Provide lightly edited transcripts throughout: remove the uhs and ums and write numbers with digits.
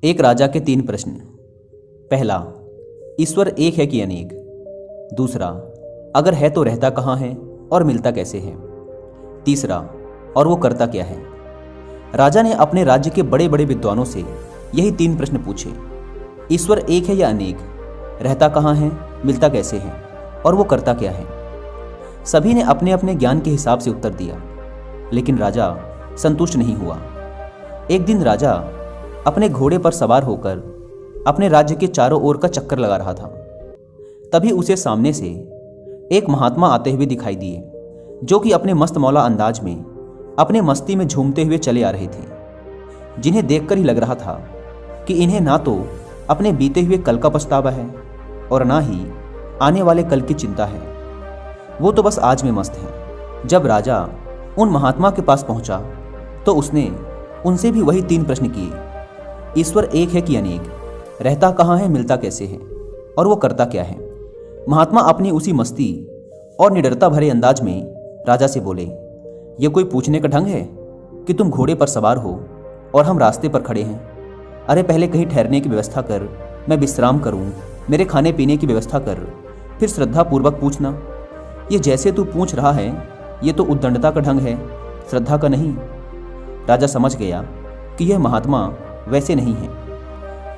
एक राजा के 3 प्रश्न। पहला, ईश्वर एक है कि अनेक। दूसरा, अगर है तो रहता कहाँ है और मिलता कैसे है। तीसरा, और वो करता क्या है। राजा ने अपने राज्य के बड़े बड़े विद्वानों से यही 3 प्रश्न पूछे। ईश्वर एक है या अनेक, रहता कहाँ है, मिलता कैसे है और वो करता क्या है। सभी ने अपने अपने ज्ञान के हिसाब से उत्तर दिया, लेकिन राजा संतुष्ट नहीं हुआ। एक दिन राजा अपने घोड़े पर सवार होकर अपने राज्य के चारों ओर का चक्कर लगा रहा था। तभी उसे सामने से एक महात्मा आते हुए दिखाई दिए, जो कि अपने मस्त मौला अंदाज में अपने मस्ती में झूमते हुए चले आ रहे थे, जिन्हें देखकर ही लग रहा था कि इन्हें ना तो अपने बीते हुए कल का पछतावा है और ना ही आने वाले कल की चिंता है। वो तो बस आज में मस्त है। जब राजा उन महात्मा के पास पहुंचा तो उसने उनसे भी वही 3 प्रश्न किए। ईश्वर एक है कि अनेक, रहता कहाँ है, मिलता कैसे है और वो करता क्या है। महात्मा अपनी उसी मस्ती और निडरता भरे अंदाज में राजा से बोले, ये कोई पूछने का ढंग है कि तुम घोड़े पर सवार हो और हम रास्ते पर खड़े हैं। अरे पहले कहीं ठहरने की व्यवस्था कर, मैं विश्राम करूं, मेरे खाने पीने की व्यवस्था कर, फिर श्रद्धापूर्वक पूछना। ये जैसे तू पूछ रहा है, ये तो उद्दंडता का ढंग है, श्रद्धा का नहीं। राजा समझ गया कि यह महात्मा वैसे नहीं है।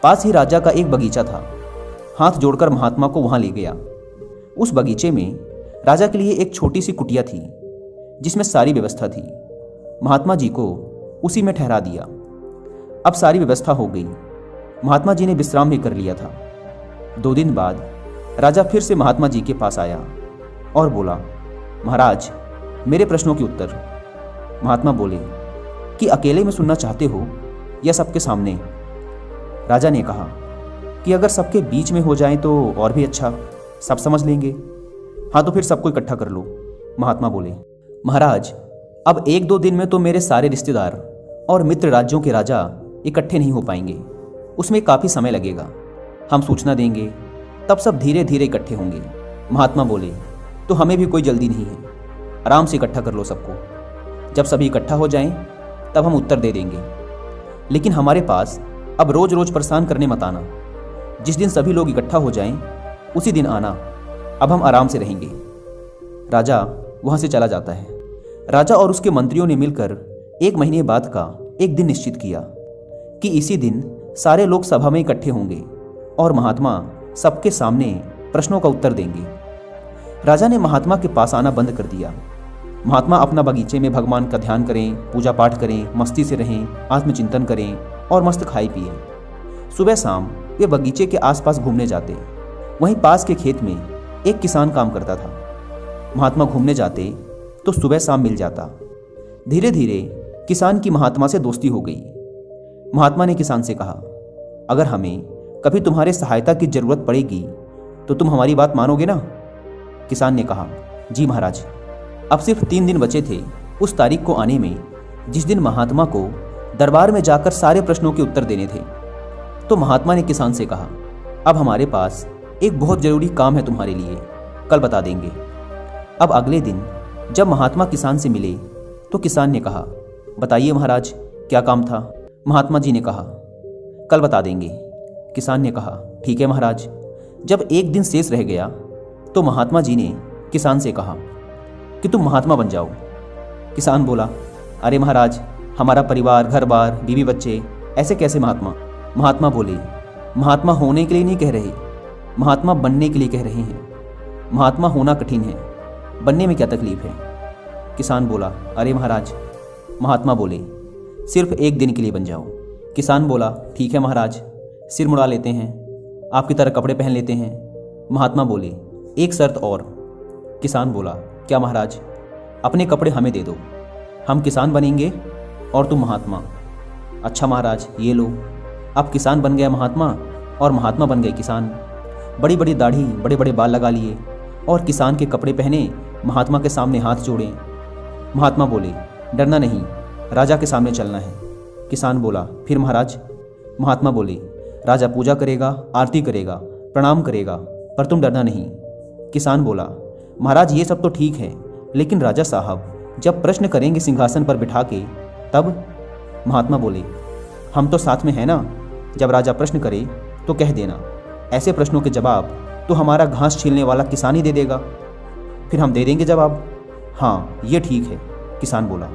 पास ही राजा का एक बगीचा था। हाथ जोड़कर महात्मा को वहां ले गया। उस बगीचे में राजा के लिए एक छोटी सी कुटिया थी, जिसमें सारी व्यवस्था थी। महात्मा जी को उसी में ठहरा दिया। अब सारी व्यवस्था हो गई। महात्मा जी ने विश्राम भी कर लिया था। 2 दिन बाद राजा फिर से महात्मा जी के पास आया और बोला, महाराज, मेरे प्रश्नों के उत्तर। महात्मा बोले कि अकेले में सुनना चाहते हो या सबके सामने। राजा ने कहा कि अगर सबके बीच में हो जाए तो और भी अच्छा, सब समझ लेंगे। हाँ, तो फिर सबको इकट्ठा कर लो। महात्मा बोले, महाराज, अब 1-2 दिन में तो मेरे सारे रिश्तेदार और मित्र राज्यों के राजा इकट्ठे नहीं हो पाएंगे। उसमें काफ़ी समय लगेगा। हम सूचना देंगे, तब सब धीरे धीरे इकट्ठे होंगे। महात्मा बोले, तो हमें भी कोई जल्दी नहीं है, आराम से इकट्ठा कर लो सबको। जब सभी इकट्ठा हो जाएं, तब हम उत्तर दे देंगे। लेकिन हमारे पास अब रोज रोज परेशान करने मत आना। जिस दिन सभी लोग इकट्ठा हो जाएं, उसी दिन आना। अब हम आराम से रहेंगे। राजा वहां से चला जाता है। राजा और उसके मंत्रियों ने मिलकर 1 महीने बाद का एक दिन निश्चित किया कि इसी दिन सारे लोग सभा में इकट्ठे होंगे और महात्मा सबके सामने प्रश्नों का उत्तर देंगे। राजा ने महात्मा के पास आना बंद कर दिया। महात्मा अपना बगीचे में भगवान का ध्यान करें, पूजा पाठ करें, मस्ती से रहें, आत्मचिंतन करें और मस्त खाई पिए। सुबह शाम वे बगीचे के आसपास घूमने जाते। वहीं पास के खेत में एक किसान काम करता था। महात्मा घूमने जाते तो सुबह शाम मिल जाता। धीरे धीरे किसान की महात्मा से दोस्ती हो गई। महात्मा ने किसान से कहा, अगर हमें कभी तुम्हारे सहायता की जरूरत पड़ेगी तो तुम हमारी बात मानोगे ना। किसान ने कहा, जी महाराज। अब सिर्फ 3 दिन बचे थे उस तारीख को आने में जिस दिन महात्मा को दरबार में जाकर सारे प्रश्नों के उत्तर देने थे। तो महात्मा ने किसान से कहा, अब हमारे पास एक बहुत जरूरी काम है तुम्हारे लिए, कल बता देंगे। अब अगले दिन जब महात्मा किसान से मिले तो किसान ने कहा, बताइए महाराज, क्या काम था। महात्मा जी ने कहा, कल बता देंगे। किसान ने कहा, ठीक है महाराज। जब एक दिन शेष रह गया तो महात्मा जी ने किसान से कहा कि तुम महात्मा बन जाओ। किसान बोला, अरे महाराज, हमारा परिवार, घर बार, बीवी बच्चे, ऐसे कैसे महात्मा। महात्मा बोले, महात्मा होने के लिए नहीं कह रहे, महात्मा बनने के लिए कह रहे हैं। महात्मा होना कठिन है, बनने में क्या तकलीफ है। किसान बोला, अरे महाराज। महात्मा बोले, सिर्फ 1 दिन के लिए बन जाओ। किसान बोला, ठीक है महाराज, सिर मुड़ा लेते हैं, आपकी तरह कपड़े पहन लेते हैं। महात्मा बोले, एक शर्त और। किसान बोला, क्या महाराज। अपने कपड़े हमें दे दो, हम किसान बनेंगे और तुम महात्मा। अच्छा महाराज, ये लो। अब किसान बन गया महात्मा और महात्मा बन गए किसान। बड़ी बड़ी दाढ़ी, बड़े बड़े बाल लगा लिए और किसान के कपड़े पहने महात्मा के सामने हाथ जोड़े। महात्मा बोले, डरना नहीं, राजा के सामने चलना है। किसान बोला, फिर महाराज। महात्मा बोले, राजा पूजा करेगा, आरती करेगा, प्रणाम करेगा, पर तुम डरना नहीं। किसान बोला, महाराज ये सब तो ठीक है, लेकिन राजा साहब जब प्रश्न करेंगे सिंहासन पर बिठा के, तब। महात्मा बोले, हम तो साथ में हैं ना, जब राजा प्रश्न करे तो कह देना, ऐसे प्रश्नों के जवाब तो हमारा घास छीलने वाला किसान ही दे देगा। फिर हम दे देंगे जवाब। हाँ, ये ठीक है, किसान बोला।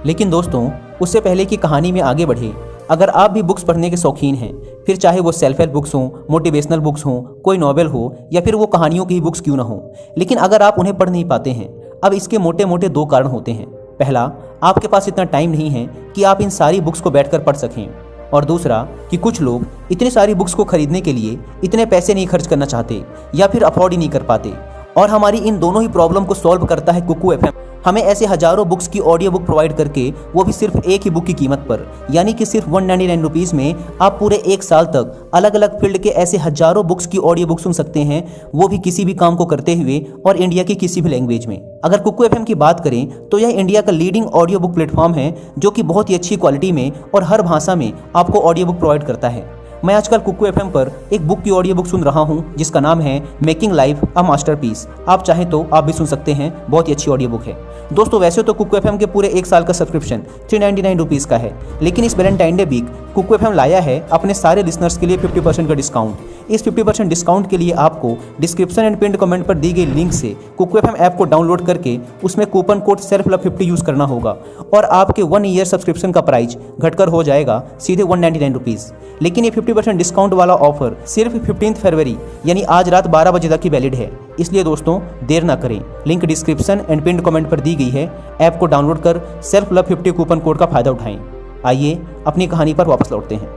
लेकिन दोस्तों, उससे पहले कि कहानी में आगे बढ़े, अगर आप भी बुक्स पढ़ने के शौकीन हैं, फिर चाहे वो सेल्फ हेल्प बुक्स हों, मोटिवेशनल बुक्स हों, कोई नॉवेल हो या फिर वो कहानियों की ही बुक्स क्यों ना हो, लेकिन अगर आप उन्हें पढ़ नहीं पाते हैं, अब इसके मोटे मोटे 2 कारण होते हैं। पहला, आपके पास इतना टाइम नहीं है कि आप इन सारी बुक्स को बैठकर पढ़ सकें, और दूसरा कि कुछ लोग इतनी सारी बुक्स को खरीदने के लिए इतने पैसे नहीं खर्च करना चाहते या फिर अफोर्ड ही नहीं कर पाते। और हमारी इन दोनों ही प्रॉब्लम को सॉल्व करता है कुकू एफएम। हमें ऐसे हजारों बुक्स की ऑडियो बुक प्रोवाइड करके, वो भी सिर्फ एक ही बुक की कीमत पर, यानी कि सिर्फ 199 रुपीज़ में आप पूरे 1 साल तक अलग अलग फील्ड के ऐसे हजारों बुक्स की ऑडियो बुक सुन सकते हैं, वो भी किसी भी काम को करते हुए और इंडिया की किसी भी लैंग्वेज में। अगर कुकू एफएम की बात करें तो यह इंडिया का लीडिंग ऑडियो बुक प्लेटफॉर्म है, जो कि बहुत ही अच्छी क्वालिटी में और हर भाषा में आपको ऑडियो बुक प्रोवाइड करता है। मैं आजकल कुकू एफएम पर एक बुक की ऑडियो बुक सुन रहा हूं, जिसका नाम है मेकिंग लाइफ अ मास्टरपीस। आप चाहें तो आप भी सुन सकते हैं, बहुत ही अच्छी ऑडियो बुक है। दोस्तों, वैसे तो कुकू एफएम के पूरे 1 साल का सब्सक्रिप्शन 399 रुपीज़ का है, लेकिन इस Valentine day week Kuku FM लाया है अपने सारे लिसनर्स के लिए 50% का डिस्काउंट। इस 50% डिस्काउंट के लिए आपको डिस्क्रिप्शन एंड पिन्ड कमेंट पर दी गई लिंक से कुकू एफएम ऐप को डाउनलोड करके उसमें कूपन कोड SELFLOVE50 यूज़ करना होगा, और आपके 1 ईयर सब्सक्रिप्शन का प्राइस घटकर हो जाएगा सीधे 199 रुपीज़। लेकिन ये 50% डिस्काउंट वाला ऑफर सिर्फ 15 फरवरी यानी आज रात 12 बजे तक ही वैलिड है। इसलिए दोस्तों, देर ना करें, link description and pinned comment पर दी गई है। ऐप को डाउनलोड कर SELFLOVE50 कूपन कोड का फायदा उठाएं। आइए अपनी कहानी पर वापस लौटते हैं।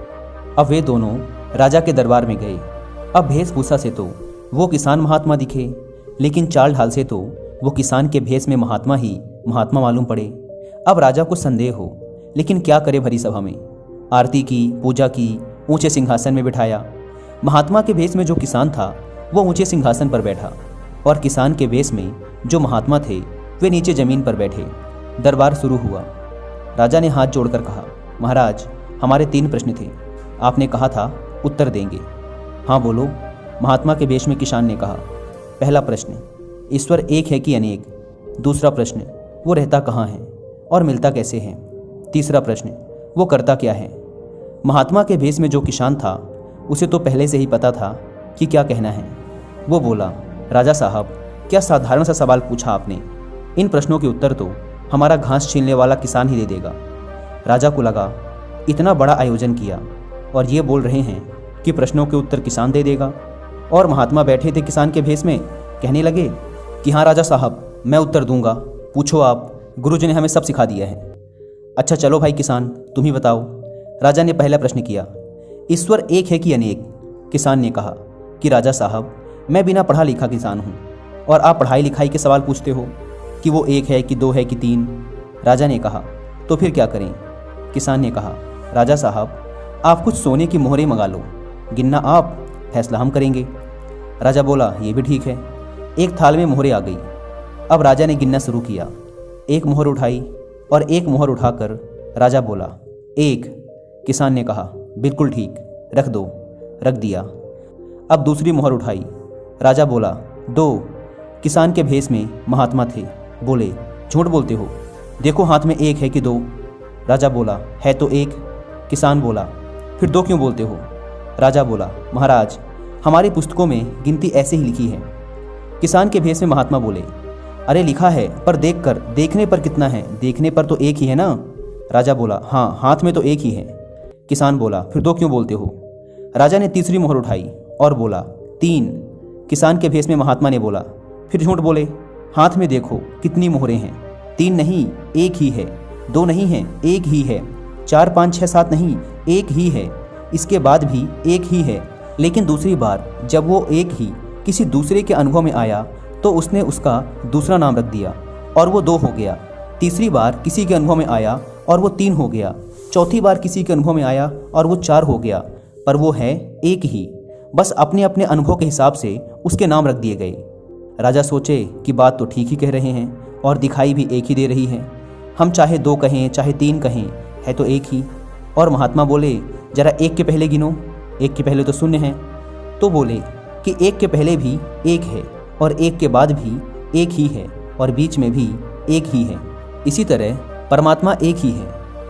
अब वे दोनों राजा के दरबार में गए। अब वेशभूषा से तो वो किसान महात्मा दिखे, लेकिन चाल ढाल से तो वो किसान के भेष में महात्मा ही महात्मा मालूम पड़े। अब राजा को संदेह हो, लेकिन क्या करे भरी सभा में। आरती की, पूजा की, ऊंचे सिंहासन में बिठाया। महात्मा के भेष में जो किसान था वो ऊंचे सिंहासन पर बैठा, और किसान के भेष में जो महात्मा थे वे नीचे जमीन पर बैठे। दरबार शुरू हुआ। राजा ने हाथ जोड़कर कहा, महाराज, हमारे 3 प्रश्न थे, आपने कहा था उत्तर देंगे। हाँ बोलो, महात्मा के भेष में किसान ने कहा। पहला प्रश्न, ईश्वर एक है कि अनेक? दूसरा प्रश्न, वो रहता कहाँ है और मिलता कैसे है? तीसरा प्रश्न, वो करता क्या है? महात्मा के भेष में जो किसान था उसे तो पहले से ही पता था कि क्या कहना है। वो बोला, राजा साहब, क्या साधारण सा सवाल पूछा आपने, इन प्रश्नों के उत्तर तो हमारा घास छीलने वाला किसान ही दे देगा। राजा को लगा, इतना बड़ा आयोजन किया और ये बोल रहे हैं कि प्रश्नों के उत्तर किसान दे देगा, और महात्मा बैठे थे किसान के भेष में, कहने लगे कि हाँ राजा साहब, मैं उत्तर दूंगा, पूछो आप, गुरुजी ने हमें सब सिखा दिया है। अच्छा चलो भाई किसान, तुम ही बताओ। राजा ने पहला प्रश्न किया, ईश्वर एक है कि अनेक? किसान ने कहा कि राजा साहब, मैं बिना पढ़ा लिखा किसान हूँ, और आप पढ़ाई लिखाई के सवाल पूछते हो कि वो 1 है कि 2 है कि 3? राजा ने कहा, तो फिर क्या करें? किसान ने कहा, राजा साहब, आप कुछ सोने की मोहरें मंगा लो, गिनना आप, फैसला हम करेंगे। राजा बोला, ये भी ठीक है। एक थाल में मोहरें आ गई। अब राजा ने गिनना शुरू किया। 1 मोहर उठाई और 1 मोहर उठाकर राजा बोला, 1। किसान ने कहा, बिल्कुल ठीक, रख दो। रख दिया। अब दूसरी मोहर उठाई। राजा बोला, 2। किसान के भेष में महात्मा थे, बोले, झूठ बोलते हो, देखो हाथ में 1 है कि 2? राजा बोला, है तो 1। किसान बोला, फिर 2 क्यों बोलते हो? राजा बोला, महाराज, हमारी पुस्तकों में गिनती ऐसे ही लिखी है। किसान के भेष में महात्मा बोले, अरे लिखा है, पर देखने पर कितना है? देखने पर तो 1 ही है ना? राजा बोला, हाँ, हाथ में तो 1 ही है। किसान बोला, फिर 2 क्यों बोलते हो? राजा ने तीसरी मोहर उठाई और बोला, 3। किसान के भेष में महात्मा ने बोला, फिर झूठ बोले, हाथ में देखो कितनी मोहरें हैं, 3 नहीं, 1 ही है। 2 नहीं है, 1 ही है। 4, 5, 6, 7 नहीं, 1 ही है। इसके बाद भी 1 ही है। लेकिन दूसरी बार जब वो 1 ही किसी दूसरे के अनुभव में आया तो उसने उसका दूसरा नाम रख दिया और वो 2 हो गया। तीसरी बार किसी के अनुभव में आया और वो 3 हो गया। चौथी बार किसी के अनुभव में आया और वो 4 हो गया, पर वो है 1 ही। बस अपने अपने अनुभव के हिसाब से उसके नाम रख दिए गए। राजा सोचे कि बात तो ठीक ही कह रहे हैं और दिखाई भी 1 ही दे रही है। हम चाहे 2 कहें चाहे 3 कहें, है तो 1 ही। और महात्मा बोले, जरा 1 के पहले गिनो, 1 के पहले तो 0 है। तो बोले कि 1 के पहले भी 1 है और 1 के बाद भी 1 ही है और बीच में भी 1 ही है। इसी तरह परमात्मा 1 ही है,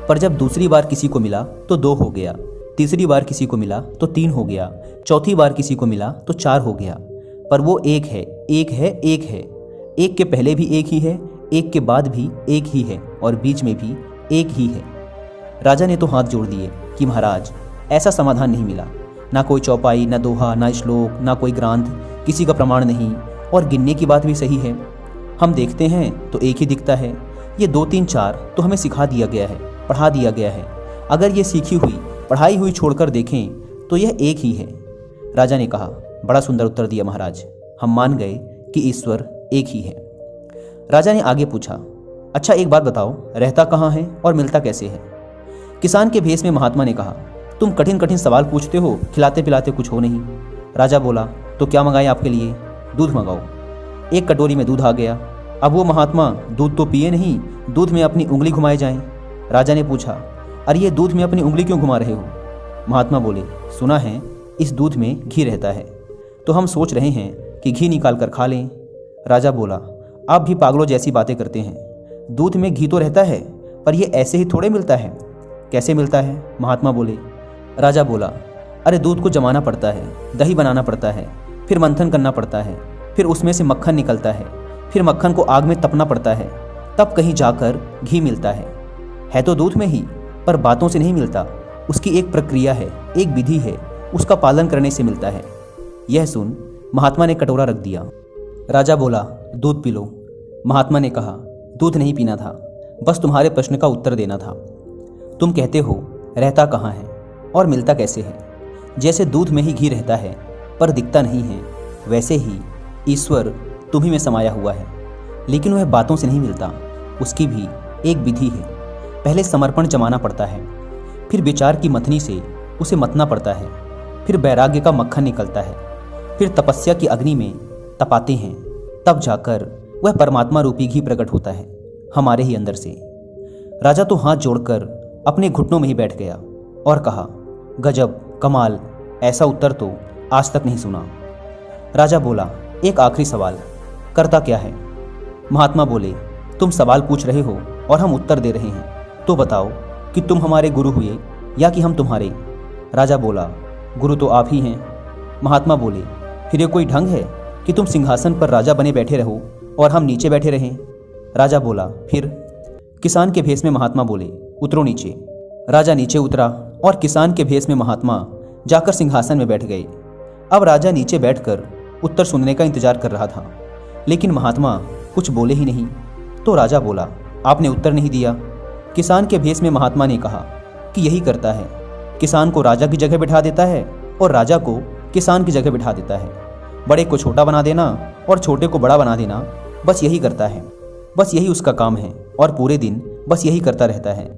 पर जब दूसरी बार किसी को मिला तो 2 हो गया। तीसरी बार किसी को मिला तो 3 हो गया, चौथी बार किसी को मिला तो 4 हो गया। पर वो एक है, एक है, एक है। एक के पहले भी एक ही है, एक के बाद भी एक ही है और बीच में भी एक ही है। राजा ने तो हाथ जोड़ दिए कि महाराज, ऐसा समाधान नहीं मिला। ना कोई चौपाई, ना दोहा, ना श्लोक, ना कोई ग्रंथ, किसी का प्रमाण नहीं। और गिनने की बात भी सही है, हम देखते हैं तो एक ही दिखता है। ये 2 3 4 तो हमें सिखा दिया गया है, पढ़ा दिया गया है। अगर ये सीखी हुई, पढ़ाई हुई छोड़कर देखें तो यह एक ही है। राजा ने कहा, बड़ा सुंदर उत्तर दिया महाराज, हम मान गए कि ईश्वर एक ही है। राजा ने आगे पूछा, अच्छा एक बात बताओ, रहता कहाँ है और मिलता कैसे है? किसान के भेष में महात्मा ने कहा, तुम कठिन कठिन सवाल पूछते हो, खिलाते पिलाते कुछ हो नहीं। राजा बोला, तो क्या मंगाए आपके लिए? दूध मंगाओ। एक कटोरी में दूध आ गया। अब वो महात्मा दूध तो पिए नहीं, दूध में अपनी उंगली घुमाए जाएं। राजा ने पूछा, अरे ये दूध में अपनी उंगली क्यों घुमा रहे हो? महात्मा बोले, सुना है इस दूध में घी रहता है, तो हम सोच रहे हैं कि घी निकाल कर खा लें। राजा बोला, आप भी पागलों जैसी बातें करते हैं। दूध में घी तो रहता है, पर यह ऐसे ही थोड़े मिलता है। कैसे मिलता है? महात्मा बोले। राजा बोला, अरे दूध को जमाना पड़ता है, दही बनाना पड़ता है, फिर मंथन करना पड़ता है, फिर उसमें से मक्खन निकलता है, फिर मक्खन को आग में तपना पड़ता है, तब कहीं जाकर घी मिलता है तो दूध में ही, पर बातों से नहीं मिलता। उसकी एक प्रक्रिया है, एक विधि है, उसका पालन करने से मिलता है। यह सुन महात्मा ने कटोरा रख दिया। राजा बोला, दूध पी लो। महात्मा ने कहा, दूध नहीं पीना था, बस तुम्हारे प्रश्न का उत्तर देना था। तुम कहते हो रहता कहाँ है और मिलता कैसे है? जैसे दूध में ही घी रहता है पर दिखता नहीं है, वैसे ही ईश्वर तुम्ही में समाया हुआ है, लेकिन वह बातों से नहीं मिलता। उसकी भी एक विधि है। पहले समर्पण जमाना पड़ता है, फिर विचार की मथनी से उसे मतना पड़ता है, फिर वैराग्य का मक्खन निकलता है, फिर तपस्या की अग्नि में तपाते हैं, तब जाकर वह परमात्मा रूपी घी प्रकट होता है हमारे ही अंदर से। राजा तो हाथ जोड़कर अपने घुटनों में ही बैठ गया और कहा, गजब, कमाल, ऐसा उत्तर तो आज तक नहीं सुना। राजा बोला, एक आखिरी सवाल, करता क्या है? महात्मा बोले, तुम सवाल पूछ रहे हो और हम उत्तर दे रहे हैं, तो बताओ कि तुम हमारे गुरु हुए या कि हम तुम्हारे? राजा बोला, गुरु तो आप ही हैं। महात्मा बोले, फिर ये कोई ढंग है कि तुम सिंहासन पर राजा बने बैठे रहो और हम नीचे बैठे रहें? राजा बोला, फिर? किसान के भेष में महात्मा बोले, उतरो नीचे। राजा नीचे उतरा और किसान के भेष में महात्मा जाकर सिंहासन में बैठ गए। अब राजा नीचे बैठकर उत्तर सुनने का इंतजार कर रहा था, लेकिन महात्मा कुछ बोले ही नहीं। तो राजा बोला, आपने उत्तर नहीं दिया। किसान के भेष में महात्मा ने कहा कि यही करता है, किसान को राजा की जगह बिठा देता है और राजा को किसान की जगह बिठा देता है। बड़े को छोटा बना देना और छोटे को बड़ा बना देना, बस यही करता है, बस यही उसका काम है और पूरे दिन बस यही करता रहता है।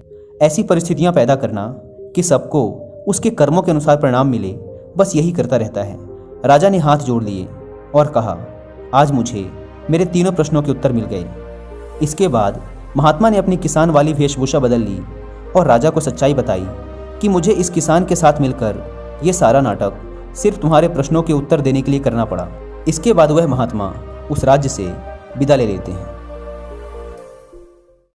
ऐसी परिस्थितियां पैदा करना कि सबको उसके कर्मों के अनुसार परिणाम मिले, बस यही करता रहता है। राजा ने हाथ जोड़ लिए और कहा, आज मुझे मेरे तीनों प्रश्नों के उत्तर मिल गए। इसके बाद महात्मा ने अपनी किसान वाली वेशभूषा बदल ली और राजा को सच्चाई बताई कि मुझे इस किसान के साथ मिलकर ये सारा नाटक सिर्फ तुम्हारे प्रश्नों के उत्तर देने के लिए करना पड़ा। इसके बाद वह महात्मा उस राज्य से विदा ले लेते हैं।